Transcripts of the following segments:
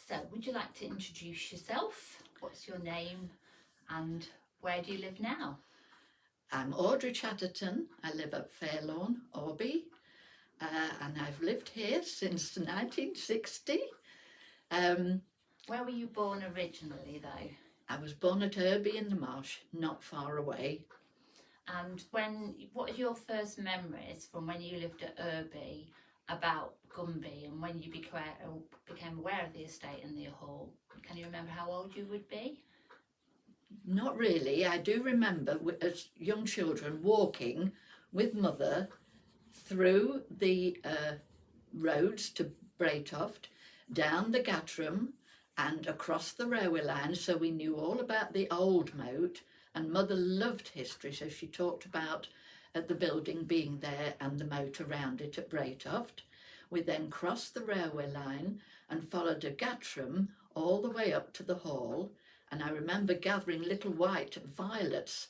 So, would you like to introduce yourself? What's your name and where do you live now? I'm Audrey Chatterton. I live at Fairlawn, Orby, and I've lived here since 1960. Where were you born originally, though? I was born at Irby in the Marsh, not far away. And what are your first memories from when you lived at Irby about Gumby and when you became aware of the estate and the hall? Can you remember how old you would be? Not really. I do remember as young children walking with mother through the roads to Braytoft, down the Gattram and across the railway line, so we knew all about the old moat, and mother loved history, so she talked about the building being there and the moat around it at Braytoft. We then crossed the railway line and followed a Gattram all the way up to the hall, and I remember gathering little white violets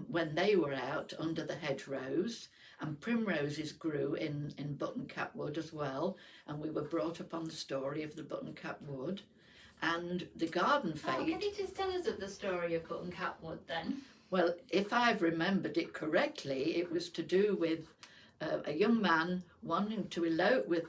when they were out under the hedgerows, and primroses grew in Buttoncap Wood as well, and we were brought up on the story of the Buttoncap Wood and the garden fete. Oh, can you just tell us of the story of Buttoncap Wood then? Well, if I've remembered it correctly, it was to do with a young man wanting to elope with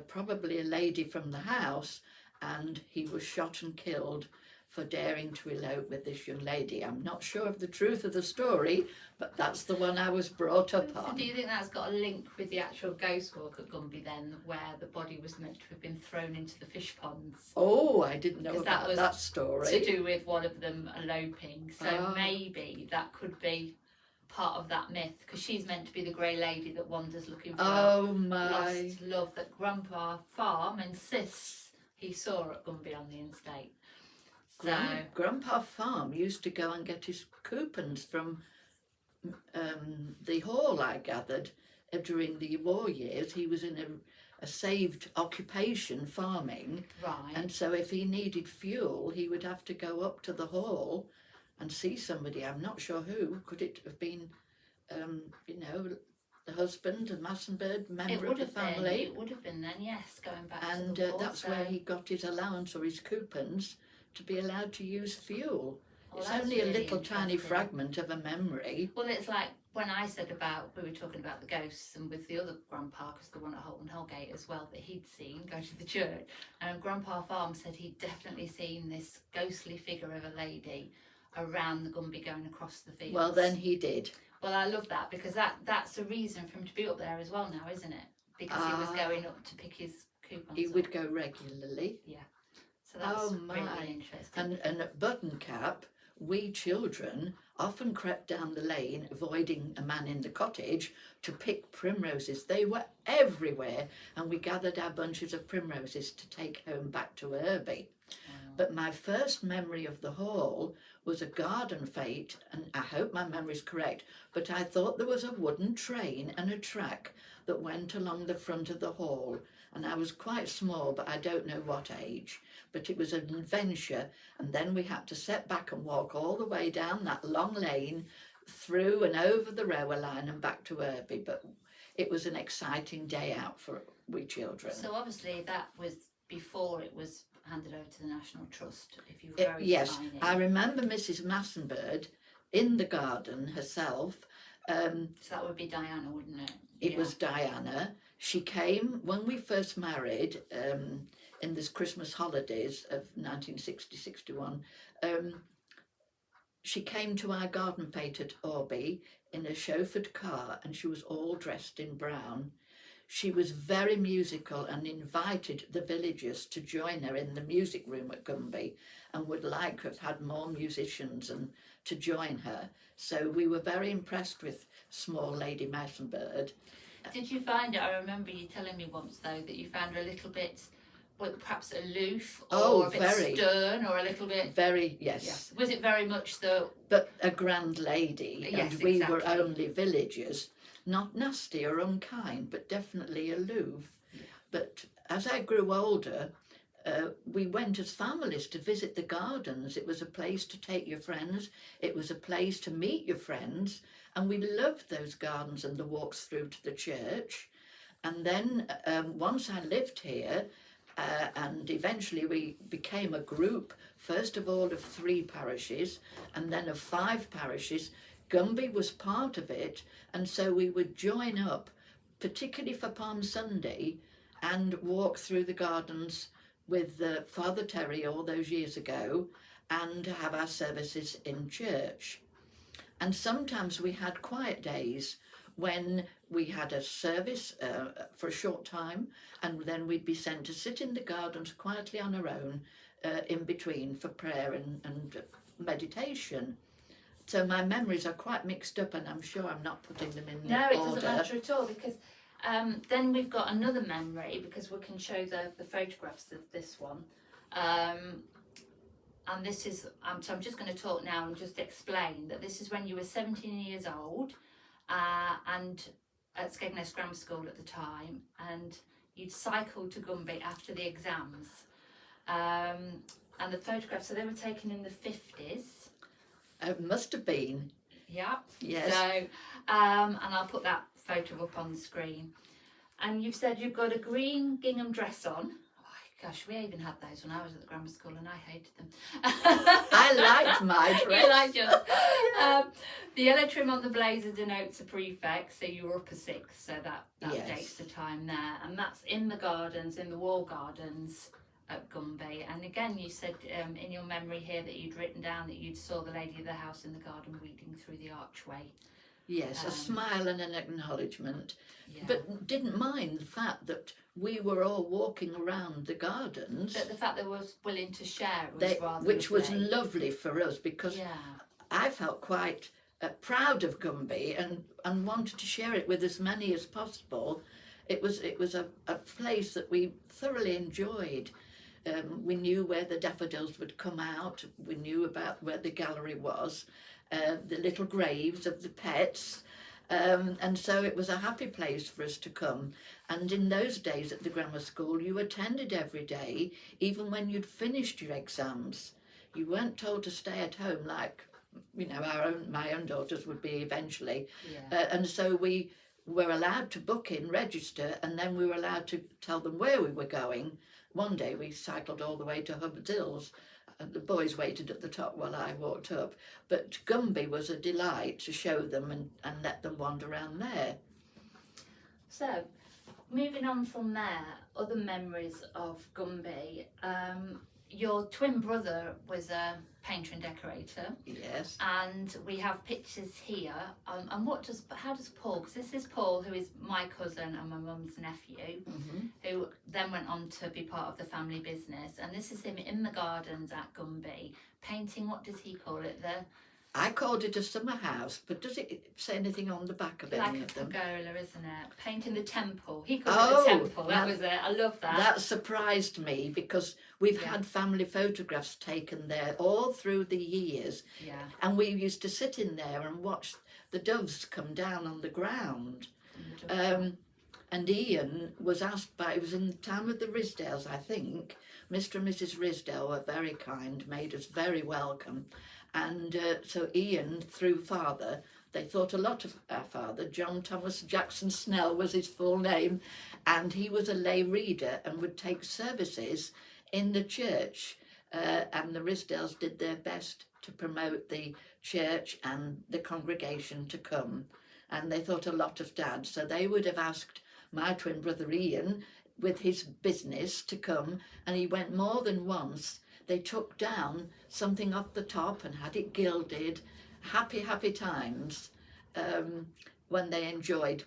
probably a lady from the house, and he was shot and killed for daring to elope with this young lady. I'm not sure of the truth of the story, but that's the one I was brought up on. So do you think that's got a link with the actual ghost walk at Gumby then, where the body was meant to have been thrown into the fish ponds? Oh, I didn't know about that story. To do with one of them eloping, so maybe that could be part of that myth, because she's meant to be the grey lady that wanders looking for lost love that Grandpa Farm insists he saw at Gumby on the estate. So Grandpa Farm used to go and get his coupons from the hall, I gathered, during the war years. He was in a saved occupation, farming, right, and so if he needed fuel he would have to go up to the hall and see somebody. I'm not sure who. Could it have been the husband, a Massenbird member of the family? It would have been then, yes, going back and to the war, that's where he got his allowance or his coupons to be allowed to use fuel. Well, it's only really a little tiny fragment of a memory. Well, it's like when I said we were talking about the ghosts, and with the other Grandpa, because the one at Holton Holgate as well, that he'd seen go to the church, and Grandpa Farm said he'd definitely seen this ghostly figure of a lady around the Gumby going across the fields. Well, then he did. Well, I love that, because that's a reason for him to be up there as well now, isn't it? Because he was going up to pick his coupons. He would go regularly. Yeah. So that's really interesting. And at Buttoncap, we children often crept down the lane, avoiding a man in the cottage, to pick primroses. They were everywhere, and we gathered our bunches of primroses to take home back to Irby. But my first memory of the hall was a garden fete, and I hope my memory is correct, but I thought there was a wooden train and a track that went along the front of the hall, and I was quite small, but I don't know what age, but it was an adventure. And then we had to set back and walk all the way down that long lane, through and over the railway line and back to Irby. But it was an exciting day out for we children. So obviously that was before it was handed over to the National Trust, if you were very yes, tiny. I remember Mrs. Massenbird in the garden herself. So that would be Diana, wouldn't it? It was Diana. She came when we first married in this Christmas holidays of 1960-61. She came to our garden fete at Orby in a chauffeured car, and she was all dressed in brown. She was very musical and invited the villagers to join her in the music room at Gumby, and would like to have had more musicians and to join her. So we were very impressed with small Lady Massenbird. Did you find it? I remember you telling me once, though, that you found her a little bit, well, perhaps aloof, or a bit stern, or a little bit. Very, yes. Was it very much the? But a grand lady, yes, and we were only villagers. Not nasty or unkind, but definitely aloof. Yeah. But as I grew older, we went as families to visit the gardens. It was a place to take your friends. It was a place to meet your friends. And we loved those gardens and the walks through to the church. And then once I lived here, and eventually we became a group, first of all of 3 parishes and then of 5 parishes. Gumby was part of it, and so we would join up, particularly for Palm Sunday, and walk through the gardens with Father Terry all those years ago and have our services in church. And sometimes we had quiet days when we had a service for a short time, and then we'd be sent to sit in the gardens quietly on our own in between for prayer and meditation. So my memories are quite mixed up, and I'm sure I'm not putting them in No, it order. doesn't matter at all, because then we've got another memory, because we can show the photographs of this one. And this is, so I'm just going to talk now and just explain that this is when you were 17 years old and at Skegness Grammar School at the time, and you'd cycled to Gumby after the exams. And the photographs, so they were taken in the 50s. It must have been. Yeah. Yes. So, and I'll put that photo up on the screen. And you've said you've got a green gingham dress on. Oh, gosh, we even had those when I was at the grammar school, and I hated them. I liked my dress. You liked yours. The yellow trim on the blazer denotes a prefect, so you were upper 6, so that Yes. dates the time there. And that's in the gardens, in the wall gardens at Gumby. And again, you said in your memory here that you'd written down that you'd saw the lady of the house in the garden weeding through the archway. Yes, a smile and an acknowledgement, Yeah. but didn't mind the fact that we were all walking around the gardens, But the fact they was willing to share it was rather which was lovely. lovely for us, because Yeah. I felt quite proud of Gumby and wanted to share it with as many as possible. It was a place that we thoroughly enjoyed. We knew where the daffodils would come out. We knew about where the gallery was, the little graves of the pets. And so it was a happy place for us to come. And in those days at the grammar school, you attended every day, even when you'd finished your exams. You weren't told to stay at home like, you know, my own daughters would be eventually. Yeah. And so we were allowed to book in, register, and then we were allowed to tell them where we were going. One day we cycled all the way to Hubbard's Hills, and the boys waited at the top while I walked up. But Gumby was a delight to show them and let them wander around there. So, moving on from there, other memories of Gumby. Your twin brother was a painter and decorator. Yes. And we have pictures here. And how does Paul, because this is Paul, who is my cousin and my mum's nephew, who then went on to be part of the family business. And this is him in the gardens at Gumby, painting, what does he call it? I called it a summer house, but does it say anything on the back of any Like of a them? pergola, isn't it? Painting the temple. He called it the temple. That was it. I love that. That surprised me, because we've Yeah. had family photographs taken there all through the years, Yeah. and we used to sit in there and watch the doves come down on the ground. And Ian was asked by, it was in the time of the Risdales, I think. Mr. and Mrs. Risdale were very kind, made us very welcome. And so Ian, through father, they thought a lot of our father. John Thomas Jackson Snell was his full name, and he was a lay reader and would take services in the church. And the Risdales did their best to promote the church and the congregation to come. And they thought a lot of Dad, so they would have asked my twin brother Ian with his business to come, and he went more than once. They took down something off the top and had it gilded. Happy, happy times when they enjoyed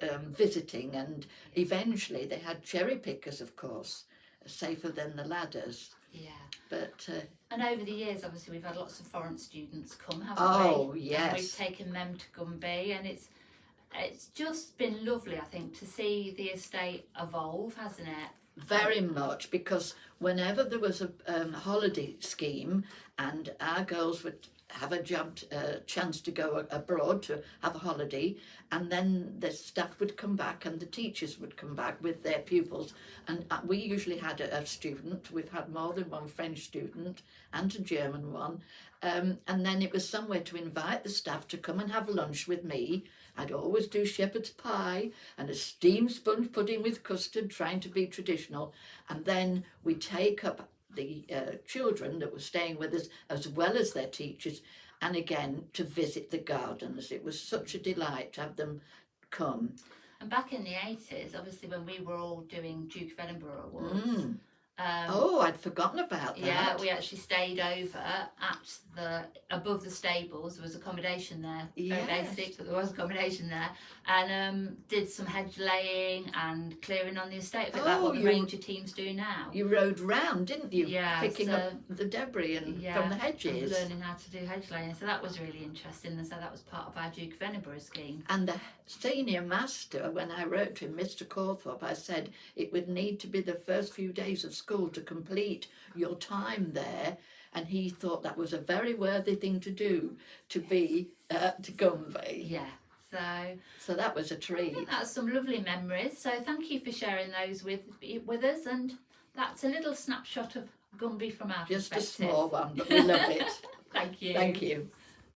visiting. And eventually they had cherry pickers, of course, safer than the ladders. Yeah. But And over the years, obviously, we've had lots of foreign students come, haven't we? oh, And yes. we've taken them to Gumby, and it's just been lovely, I think, to see the estate evolve, hasn't it? Very much, because whenever there was a holiday scheme and our girls would have a job, chance to go abroad to have a holiday, and then the staff would come back and the teachers would come back with their pupils, and we usually had a student. We've had more than one French student and a German one, and then it was somewhere to invite the staff to come and have lunch with me. I'd always do shepherd's pie and a steamed sponge pudding with custard, trying to be traditional, and then we take up the children that were staying with us as well as their teachers, and again to visit the gardens. It was such a delight to have them come. And back in the 80s, obviously when we were all doing Duke of Edinburgh Awards, I'd forgotten about that. Yeah, we actually stayed over above the stables. There was accommodation there. Yes. Very basic, but there was accommodation there. And did some hedge laying and clearing on the estate, a bit like what the ranger teams do now. You rode round, didn't you? Yeah, picking up the debris from the hedges. And learning how to do hedge laying. So that was really interesting. And so that was part of our Duke of Edinburgh scheme. And the senior master, when I wrote to him, Mr. Cawthorpe, I said it would need to be the first few days of school to complete your time there, and he thought that was a very worthy thing to do, to be to Gumby. Yeah, so that was a treat. I think that's some lovely memories, so thank you for sharing those with us, and that's a little snapshot of Gumby from our Just perspective. a small one, but we love it. Thank you. Thank you.